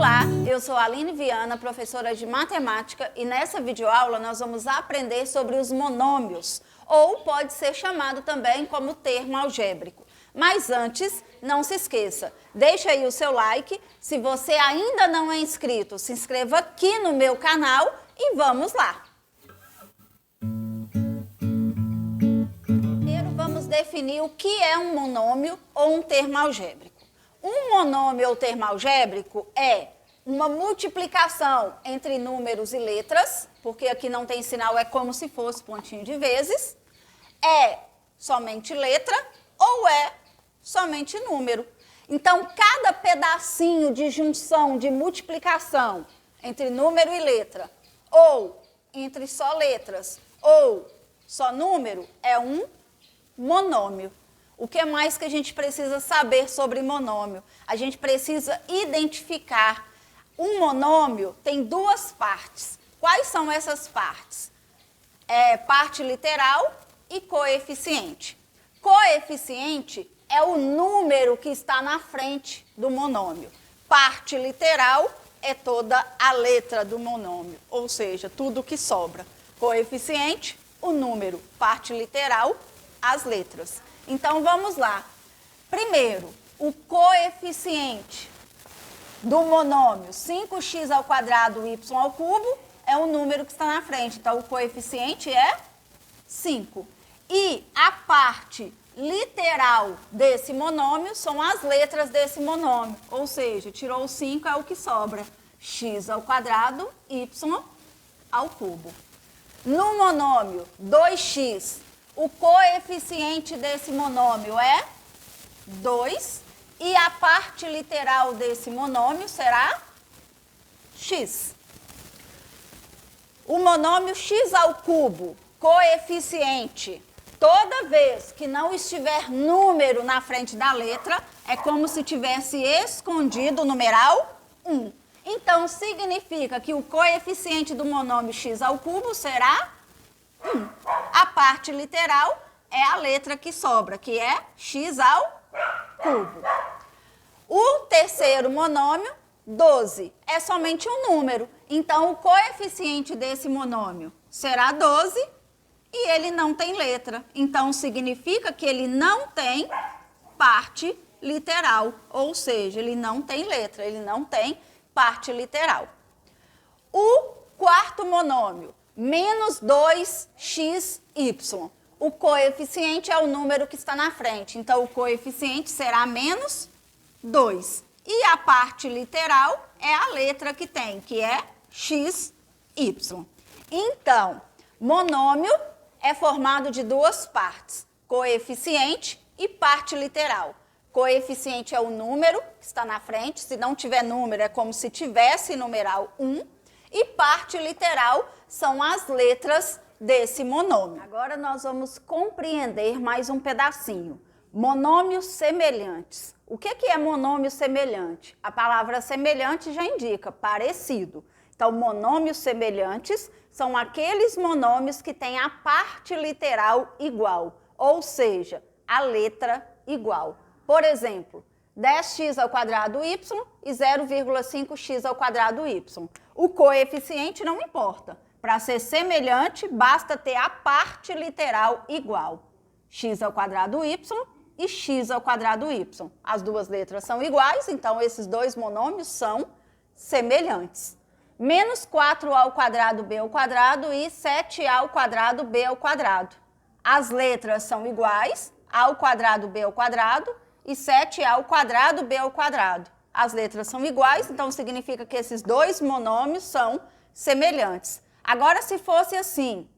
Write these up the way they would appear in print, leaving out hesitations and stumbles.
Olá, eu sou a Aline Viana, professora de matemática, e nessa videoaula nós vamos aprender sobre os monômios, ou pode ser chamado também como termo algébrico. Mas antes, não se esqueça, deixa aí o seu like, se você ainda não é inscrito, se inscreva aqui no meu canal e vamos lá! Primeiro vamos definir o que é um monômio ou um termo algébrico. Um monômio ou termo algébrico é uma multiplicação entre números e letras, porque aqui não tem sinal, é como se fosse pontinho de vezes, é somente letra ou é somente número. Então, cada pedacinho de junção, de multiplicação entre número e letra, ou entre só letras, ou só número, é um monômio. O que mais que a gente precisa saber sobre monômio? A gente precisa identificar. Um monômio tem duas partes. Quais são essas partes? Parte literal e coeficiente. Coeficiente é o número que está na frente do monômio. Parte literal é toda a letra do monômio, ou seja, tudo que sobra. Coeficiente, o número. Parte literal, as letras. Então, vamos lá. Primeiro, o coeficiente do monômio 5x² y ao cubo é o número que está na frente. Então, o coeficiente é 5. E a parte literal desse monômio são as letras desse monômio. Ou seja, tirou o 5 é o que sobra. X² y ao cubo. No monômio 2x, o coeficiente desse monômio é 2 e a parte literal desse monômio será x. O monômio x ao cubo, coeficiente, toda vez que não estiver número na frente da letra, é como se tivesse escondido o numeral 1. Então, significa que o coeficiente do monômio x ao cubo será 1. A parte literal é a letra que sobra, que é x ao cubo. O terceiro monômio, 12, é somente um número. Então, o coeficiente desse monômio será 12 e ele não tem letra. Então, significa que ele não tem parte literal, ou seja, ele não tem letra, ele não tem parte literal. O quarto monômio, menos 2xy. O coeficiente é o número que está na frente. Então, o coeficiente será menos 2. E a parte literal é a letra que tem, que é xy. Então, monômio é formado de duas partes, coeficiente e parte literal. Coeficiente é o número que está na frente. Se não tiver número, é como se tivesse numeral 1. E parte literal são as letras desse monômio. Agora nós vamos compreender mais um pedacinho. Monômios semelhantes. O que é monômio semelhante? A palavra semelhante já indica parecido. Então, monômios semelhantes são aqueles monômios que têm a parte literal igual, ou seja, a letra igual. Por exemplo, 10x² y e 0,5x² y. O coeficiente não importa. Para ser semelhante, basta ter a parte literal igual. X² y e x² y. As duas letras são iguais, então esses dois monômios são semelhantes. Menos 4b² e 7a² b². As letras são iguais, a² e 7a² b². As letras são iguais, então significa que esses dois monômios são semelhantes. Agora, se fosse assim,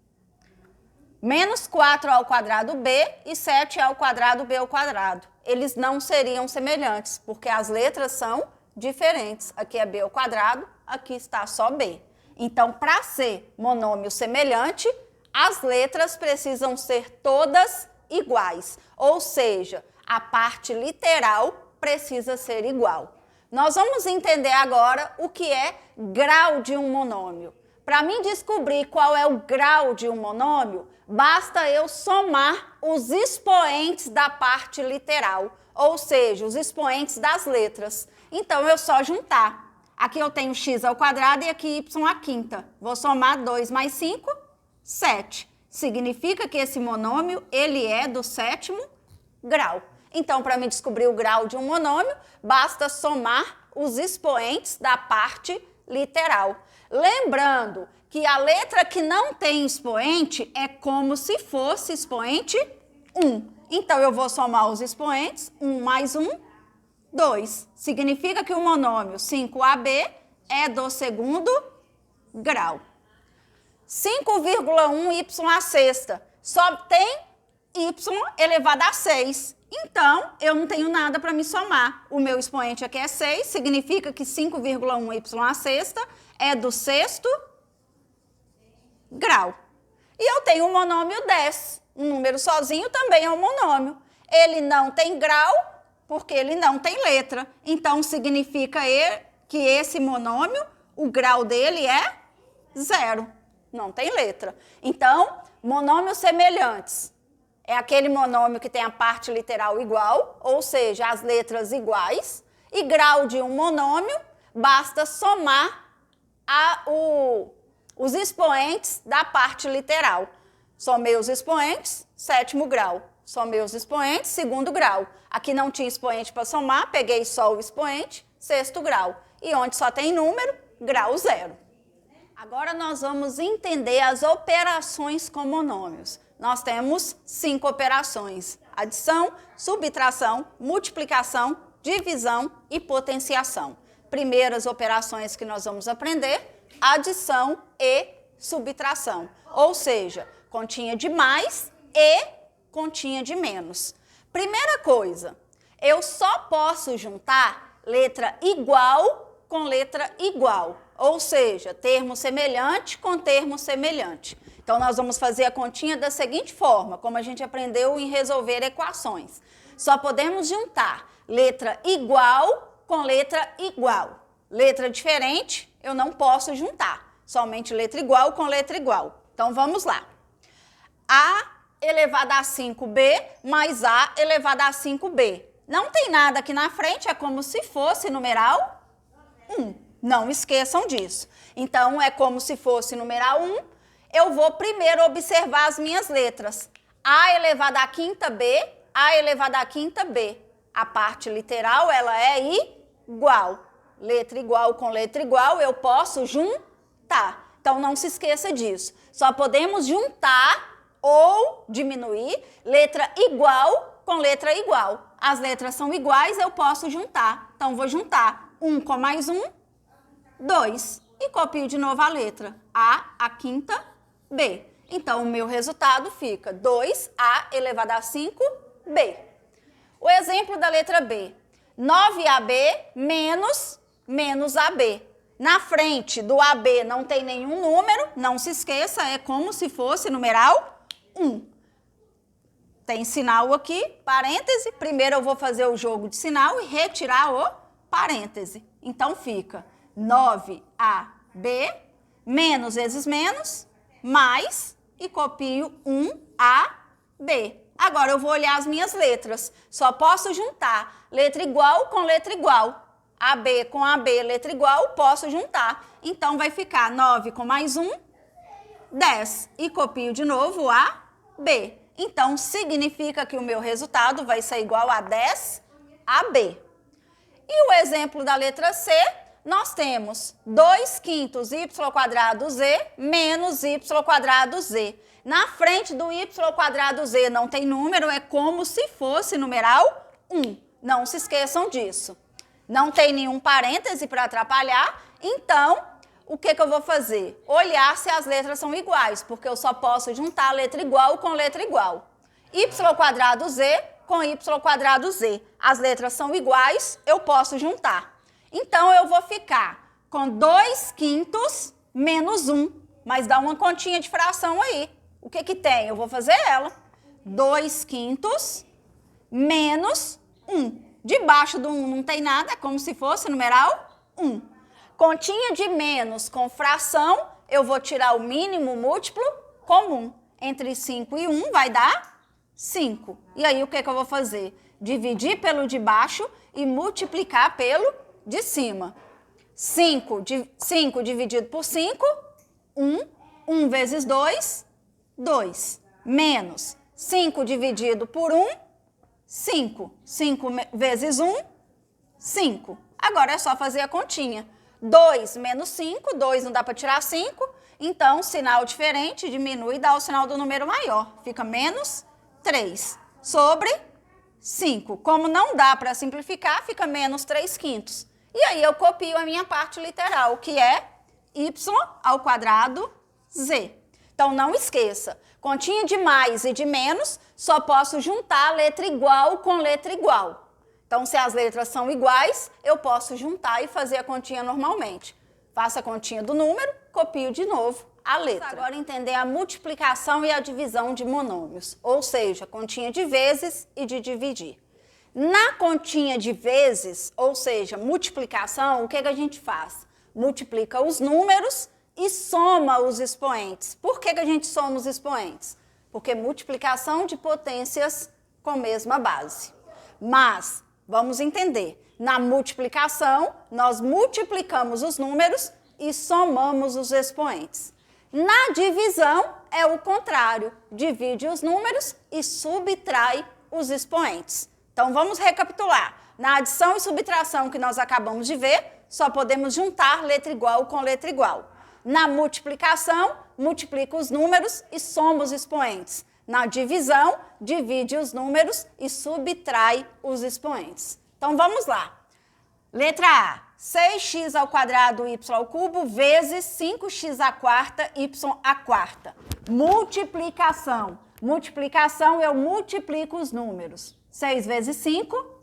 menos 4b e 7a² b², eles não seriam semelhantes, porque as letras são diferentes. Aqui é b², aqui está só b. Então, para ser monômio semelhante, as letras precisam ser todas iguais, ou seja, a parte literal precisa ser igual. Nós vamos entender agora o que é grau de um monômio. Para mim descobrir qual é o grau de um monômio, basta eu somar os expoentes da parte literal, ou seja, os expoentes das letras. Então, eu só juntar Aqui eu tenho x ao quadrado e aqui y à quinta. Vou somar 2 mais 5, 7. Significa que esse monômio, ele é do sétimo grau. Então, para me descobrir o grau de um monômio, basta somar os expoentes da parte literal. Lembrando que a letra que não tem expoente é como se fosse expoente 1. Então, eu vou somar os expoentes, 1 mais 1, 2. Significa que o monômio 5AB é do segundo grau. 5,1y à sexta. Só tem y elevado a 6. Então, eu não tenho nada para me somar. O meu expoente aqui é 6, significa que 5,1y à sexta é do sexto grau. E eu tenho o monômio 10. Um número sozinho também é um monômio. Ele não tem grau, porque ele não tem letra. Então, significa que esse monômio, o grau dele é 0. Não tem letra. Então, monômios semelhantes. É aquele monômio que tem a parte literal igual, ou seja, as letras iguais. E grau de um monômio, basta somar os expoentes da parte literal. Somei os expoentes, sétimo grau. Somei os expoentes, segundo grau. Aqui não tinha expoente para somar, peguei só o expoente, sexto grau. E onde só tem número, grau 0. Agora nós vamos entender as operações com monômios. Nós temos 5 operações: adição, subtração, multiplicação, divisão e potenciação. Primeiras operações que nós vamos aprender: adição e subtração. Ou seja, continha de mais e continha de menos. Primeira coisa, eu só posso juntar letra igual com letra igual. Ou seja, termo semelhante com termo semelhante. Então, nós vamos fazer a continha da seguinte forma, como a gente aprendeu em resolver equações. Só podemos juntar letra igual com letra igual. Letra diferente, eu não posso juntar. Somente letra igual com letra igual. Então, vamos lá. A elevado a 5b mais A elevado a 5b. Não tem nada aqui na frente, é como se fosse numeral 1. Não esqueçam disso. Então, é como se fosse numeral 1. Eu vou primeiro observar as minhas letras. A elevado a quinta B, A elevado a quinta B. A parte literal, ela é igual. Letra igual com letra igual, eu posso juntar. Então, não se esqueça disso. Só podemos juntar ou diminuir letra igual com letra igual. As letras são iguais, eu posso juntar. Então, vou juntar 1 com mais 1, 2. E copio de novo a letra. A quinta B. Então, o meu resultado fica 2A elevado a 5B. O exemplo da letra B. 9AB menos AB. Na frente do AB não tem nenhum número, não se esqueça, é como se fosse numeral 1. Tem sinal aqui, parêntese. Primeiro eu vou fazer o jogo de sinal e retirar o parêntese. Então, fica 9AB menos vezes menos, mais, e copio 1AB. Agora eu vou olhar as minhas letras. Só posso juntar letra igual com letra igual. AB com AB, letra igual, posso juntar. Então, vai ficar 9 com mais 1, 10. E copio de novo AB. Então, significa que o meu resultado vai ser igual a 10AB. E o exemplo da letra C, nós temos 2/5 y² menos y². Na frente do y² não tem número, é como se fosse numeral 1. Não se esqueçam disso. Não tem nenhum parêntese para atrapalhar, então, o que eu vou fazer? Olhar se as letras são iguais, porque eu só posso juntar letra igual com letra igual. y² com y². As letras são iguais, eu posso juntar. Então, eu vou ficar com 2/5 menos 1. Mas dá uma continha de fração aí. O que tem? Eu vou fazer ela. 2/5 menos 1. Debaixo do 1 não tem nada, é como se fosse numeral 1. Continha de menos com fração, eu vou tirar o mínimo múltiplo comum. Entre 5 e 1 vai dar 5. E aí, o que eu vou fazer? Dividir pelo de baixo e multiplicar pelo de cima. 5 dividido por 5, 1. 1 vezes 2, 2. Menos 5 dividido por 1, 5. 5 vezes 1, 5. Agora é só fazer a continha. 2 menos 5, 2 não dá para tirar 5, então sinal diferente, diminui e dá o sinal do número maior. Fica menos 3 sobre 5. Como não dá para simplificar, fica menos 3/5. E aí eu copio a minha parte literal, que é y² z. Então não esqueça, continha de mais e de menos, só posso juntar a letra igual com letra igual. Então, se as letras são iguais, eu posso juntar e fazer a continha normalmente. Faço a continha do número, copio de novo a letra. Vamos agora entender a multiplicação e a divisão de monômios, ou seja, continha de vezes e de dividir. Na continha de vezes, ou seja, multiplicação, o que a gente faz? Multiplica os números e soma os expoentes. Por que a gente soma os expoentes? Porque multiplicação de potências com mesma base. Mas, vamos entender, na multiplicação, nós multiplicamos os números e somamos os expoentes. Na divisão, é o contrário, divide os números e subtrai os expoentes. Então, vamos recapitular. Na adição e subtração que nós acabamos de ver, só podemos juntar letra igual com letra igual. Na multiplicação, multiplica os números e soma os expoentes. Na divisão, divide os números e subtrai os expoentes. Então, vamos lá. Letra A, 6x² y³ vezes 5x² y². Multiplicação. Multiplicação, eu multiplico os números. 6 vezes 5,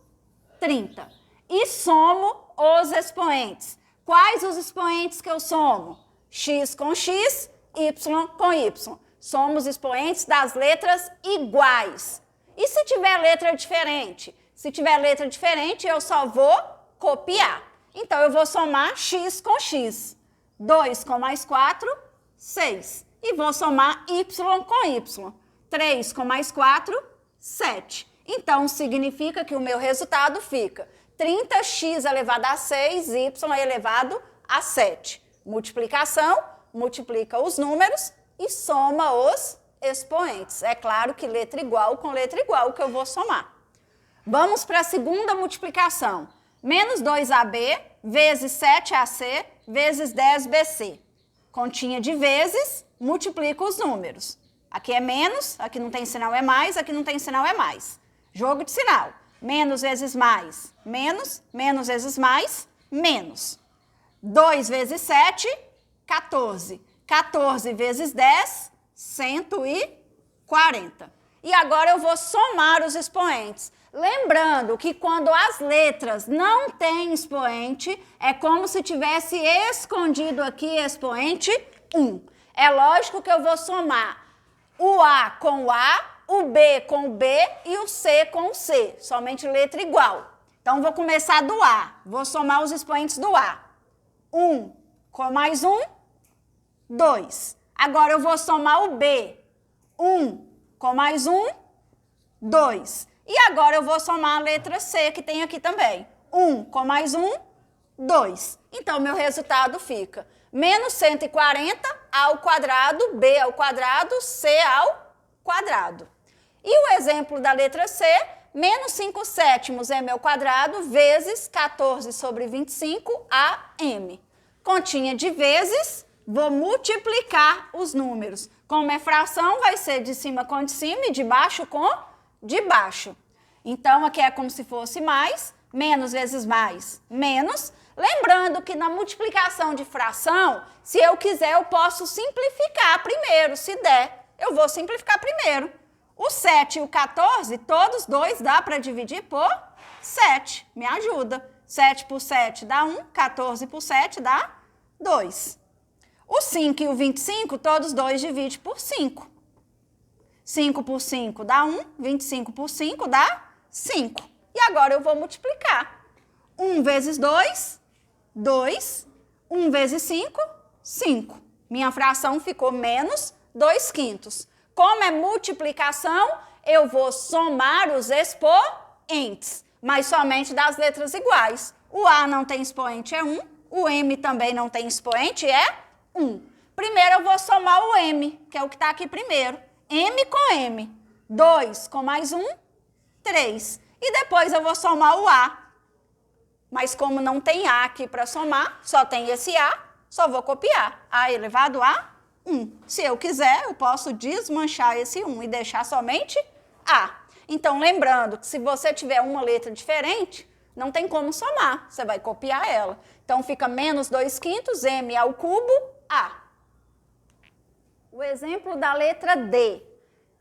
30. E somo os expoentes. Quais os expoentes que eu somo? X com X, Y com Y. Somos expoentes das letras iguais. E se tiver letra diferente? Se tiver letra diferente, eu só vou copiar. Então, eu vou somar X com X. 2 com mais 4, 6. E vou somar Y com Y. 3 com mais 4, 7. Então, significa que o meu resultado fica 30x elevado a 6, y elevado a 7. Multiplicação, multiplica os números e soma os expoentes. É claro que letra igual com letra igual que eu vou somar. Vamos para a segunda multiplicação. Menos 2AB vezes 7AC vezes 10BC. Continha de vezes, multiplica os números. Aqui é menos, aqui não tem sinal é mais, aqui não tem sinal é mais. Jogo de sinal. Menos vezes mais, menos. Menos vezes mais, menos. 2 vezes 7, 14. 14 vezes 10, 140. E agora eu vou somar os expoentes. Lembrando que quando as letras não têm expoente, é como se tivesse escondido aqui expoente 1. É lógico que eu vou somar o A com o A, o B com o B e o C com o C. Somente letra igual. Então, vou começar do A. Vou somar os expoentes do A. 1 com mais 1, 2. Agora, eu vou somar o B. 1 com mais 1, 2. E agora, eu vou somar a letra C, que tem aqui também. 1 com mais 1, 2. Então, meu resultado fica menos 140 ao quadrado, B ao quadrado, C ao quadrado. E o exemplo da letra C, menos 5 sétimos m ao quadrado vezes 14 sobre 25 AM. Continha de vezes, vou multiplicar os números. Como é fração, vai ser de cima com de cima e de baixo com de baixo. Então, aqui é como se fosse mais, menos vezes mais, menos. Lembrando que na multiplicação de fração, se eu quiser, eu posso simplificar primeiro. Se der, eu vou simplificar primeiro. O 7 e o 14, todos dois dá para dividir por 7. Me ajuda. 7 por 7 dá 1, 14 por 7 dá 2. O 5 e o 25, todos dois divide por 5. 5 por 5 dá 1, 25 por 5 dá 5. E agora eu vou multiplicar. 1 vezes 2, 2. 1 vezes 5, 5. Minha fração ficou menos 2/5. Como é multiplicação, eu vou somar os expoentes, mas somente das letras iguais. O A não tem expoente, é 1. O m também não tem expoente, é 1. Primeiro eu vou somar o m, que é o que está aqui primeiro. M com m. 2 com mais 1, 3. E depois eu vou somar o a. Mas como não tem a aqui para somar, só tem esse a, só vou copiar. A elevado a 1. Se eu quiser, eu posso desmanchar esse 1 e deixar somente a. Então, lembrando que se você tiver uma letra diferente, não tem como somar, você vai copiar ela. Então, fica menos 2/5, m ao cubo, a. O exemplo da letra D.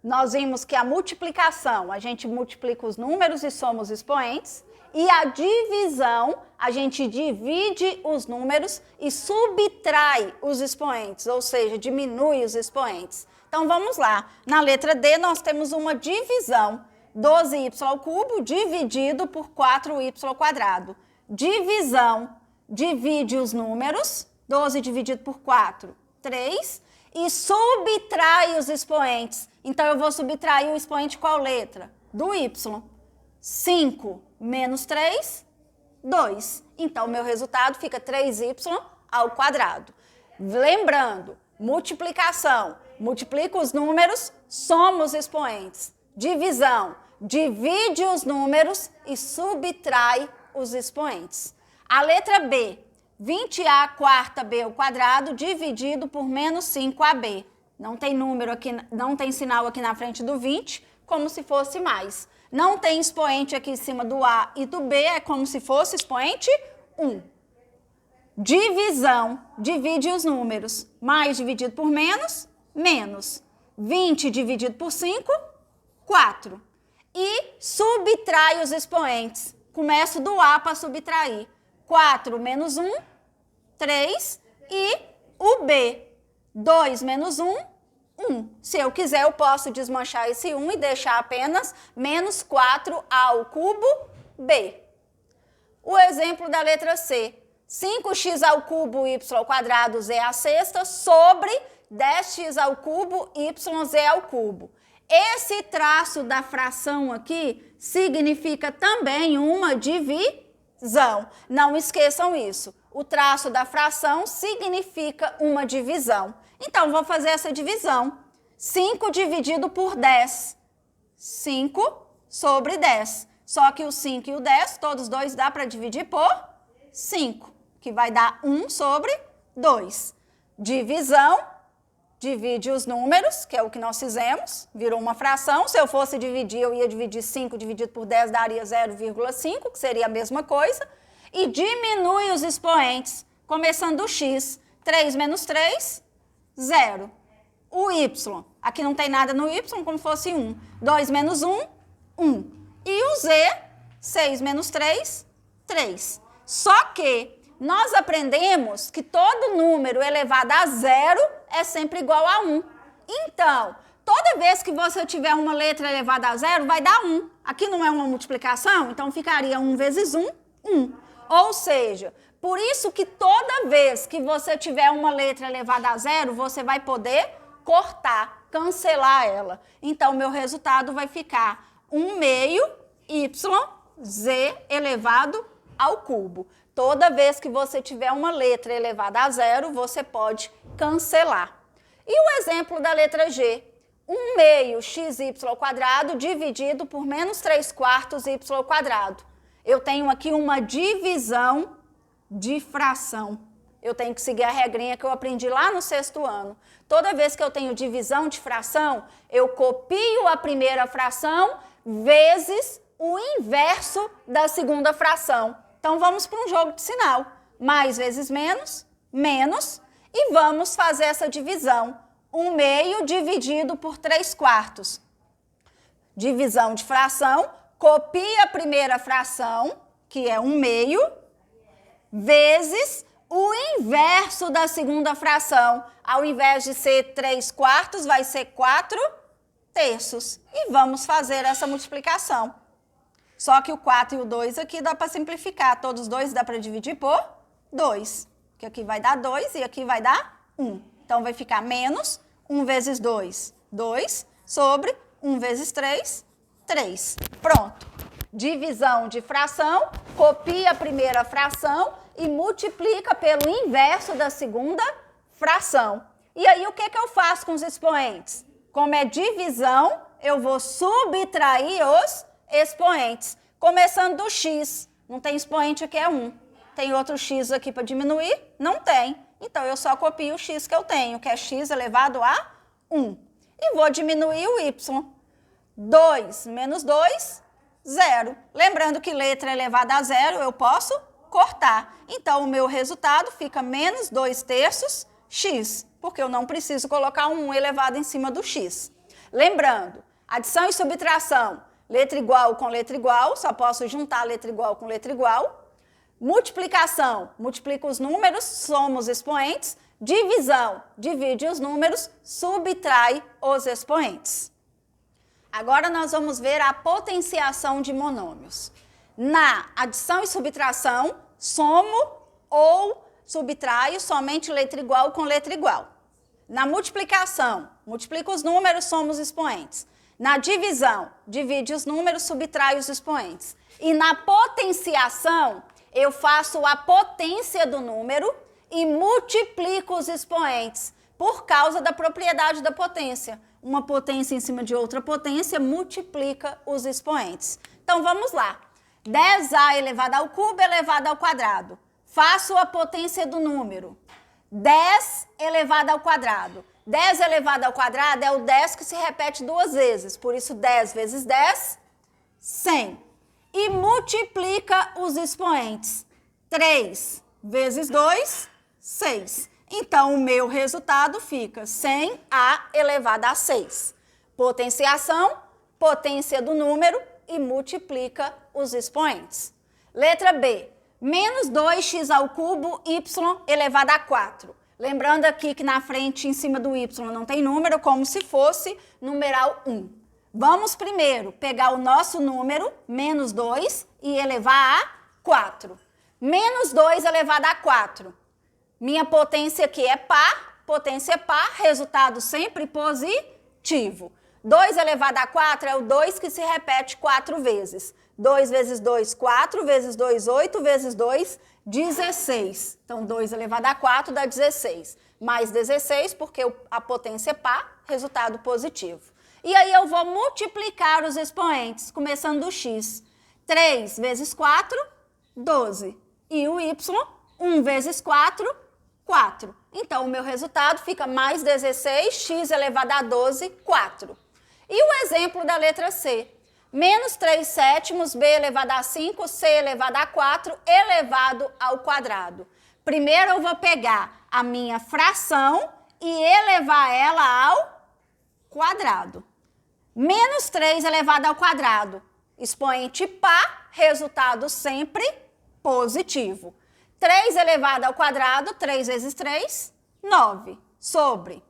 Nós vimos que a multiplicação, a gente multiplica os números e soma os expoentes. E a divisão, a gente divide os números e subtrai os expoentes, ou seja, diminui os expoentes. Então, vamos lá. Na letra D, nós temos uma divisão. 12y ao cubo dividido por 4y quadrado. Divisão, divide os números. 12 dividido por 4, 3. E subtrai os expoentes. Então, eu vou subtrair o expoente qual letra? Do y. 5 menos 3, 2. Então, meu resultado fica 3y ao quadrado. Lembrando, multiplicação. Multiplica os números, soma os expoentes. Divisão. Divide os números e subtrai os expoentes. A letra B. 20a quarta b ao quadrado dividido por menos 5ab. Não tem número aqui, não tem sinal aqui na frente do 20, como se fosse mais. Não tem expoente aqui em cima do A e do B, é como se fosse expoente 1. Divisão, divide os números. Mais dividido por menos, menos. 20 dividido por 5, 4. E subtrai os expoentes. Começo do A para subtrair. 4 menos 1, 3. E o B, 2 menos 1, 1. Se eu quiser, eu posso desmanchar esse 1 e deixar apenas menos 4 ao cubo b. O exemplo da letra C. 5x ao cubo y ao quadrado z à sexta sobre 10x ao cubo yz ao cubo. Esse traço da fração aqui significa também uma divisão. Não esqueçam isso. O traço da fração significa uma divisão. Então, vou fazer essa divisão. 5 dividido por 10. 5 sobre 10. Só que o 5 e o 10, todos dois dá para dividir por 5, que vai dar 1 sobre 2. Divisão, divide os números, que é o que nós fizemos, virou uma fração. Se eu fosse dividir, eu ia dividir 5 dividido por 10, daria 0,5, que seria a mesma coisa. E diminui os expoentes, começando do x. 3 menos 3, 0. O y, aqui não tem nada no y, como se fosse 1. 2 menos 1, 1. E o z, 6 menos 3, 3. Só que nós aprendemos que todo número elevado a 0 é sempre igual a 1. Então, toda vez que você tiver uma letra elevada a 0, vai dar 1. Aqui não é uma multiplicação, então ficaria 1 vezes 1, 1. Ou seja, por isso que toda vez que você tiver uma letra elevada a 0, você vai poder cortar, cancelar ela. Então, meu resultado vai ficar 1 meio yz elevado ao cubo. Toda vez que você tiver uma letra elevada a 0, você pode cancelar. E o exemplo da letra G? 1 meio xy ao quadrado dividido por menos 3 quartos y ao quadrado. Eu tenho aqui uma divisão de fração. Eu tenho que seguir a regrinha que eu aprendi lá no 6º ano. Toda vez que eu tenho divisão de fração, eu copio a primeira fração vezes o inverso da segunda fração. Então, vamos para um jogo de sinal. Mais vezes menos, menos, e vamos fazer essa divisão. 1 meio dividido por 3 quartos. Divisão de fração, copia a primeira fração, que é 1 meio, vezes o inverso da segunda fração. Ao invés de ser 3 quartos, vai ser 4 terços. E vamos fazer essa multiplicação. Só que o 4 e o 2 aqui dá para simplificar. Todos os dois dá para dividir por 2. Que aqui vai dar 2 e aqui vai dar 1. Então, vai ficar menos 1 vezes 2, 2, sobre 1 vezes 3, 3. Pronto. Divisão de fração, copia a primeira fração e multiplica pelo inverso da segunda fração. E aí, o que eu faço com os expoentes? Como é divisão, eu vou subtrair os expoentes. Começando do x. Não tem expoente aqui, é 1. Tem outro x aqui para diminuir? Não tem. Então, eu só copio o x que eu tenho, que é x elevado a 1. E vou diminuir o y. 2 menos 2, 0. Lembrando que letra elevada a 0 eu posso cortar. Então, o meu resultado fica menos 2/3 x, porque eu não preciso colocar um 1 elevado em cima do x. Lembrando, adição e subtração, letra igual com letra igual, só posso juntar letra igual com letra igual. Multiplicação, multiplica os números, soma os expoentes. Divisão, divide os números, subtrai os expoentes. Agora nós vamos ver a potenciação de monômios. Na adição e subtração, somo ou subtraio somente letra igual com letra igual. Na multiplicação, multiplica os números, soma os expoentes. Na divisão, divide os números, subtrai os expoentes. E na potenciação, eu faço a potência do número e multiplico os expoentes por causa da propriedade da potência. Uma potência em cima de outra potência multiplica os expoentes. Então, vamos lá. 10a elevado ao cubo elevado ao quadrado. Faço a potência do número. 10 elevado ao quadrado. 10 elevado ao quadrado é o 10 que se repete 2 vezes. Por isso, 10 vezes 10, 100. E multiplica os expoentes. 3 vezes 2, 6. Então, o meu resultado fica 100a elevado a 6. Potenciação, potência do número e multiplica os expoentes. Letra B. Menos 2x ao cubo y elevado a 4. Lembrando aqui que na frente, em cima do y, não tem número, como se fosse numeral 1. Vamos primeiro pegar o nosso número, menos 2, e elevar a 4. Menos 2 elevado a 4. Minha potência aqui é par, potência par, resultado sempre positivo. 2 elevado a 4 é o 2 que se repete 4 vezes. 2 vezes 2, 4, vezes 2, 8, vezes 2, 16. Então, 2 elevado a 4 dá 16. Mais 16, porque a potência é par, resultado positivo. E aí eu vou multiplicar os expoentes, começando do x. 3 vezes 4, 12. E o y, 1 vezes 4, 4. Então, o meu resultado fica mais 16, x elevado a 12, 4. E o exemplo da letra C? Menos 3 sétimos, b elevado a 5, c elevado a 4, elevado ao quadrado. Primeiro eu vou pegar a minha fração e elevar ela ao quadrado. Menos 3 elevado ao quadrado. Expoente par, resultado sempre positivo. 3 elevado ao quadrado, 3 vezes 3, 9. Sobre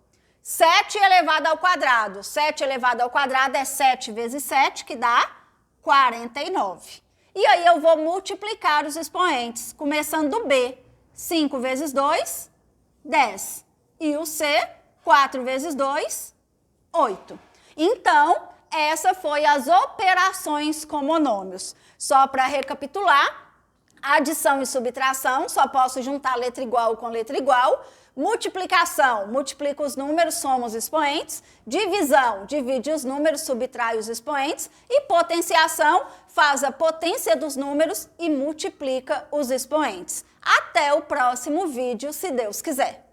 7 elevado ao quadrado. 7 elevado ao quadrado é 7 vezes 7, que dá 49. E aí eu vou multiplicar os expoentes, começando do B. 5 vezes 2, 10. E o C, 4 vezes 2, 8. Então, essa foi as operações com monômios. Só para recapitular, adição e subtração, só posso juntar letra igual com letra igual. Multiplicação, multiplica os números, soma os expoentes. Divisão, divide os números, subtrai os expoentes. E potenciação, faz a potência dos números e multiplica os expoentes. Até o próximo vídeo, se Deus quiser.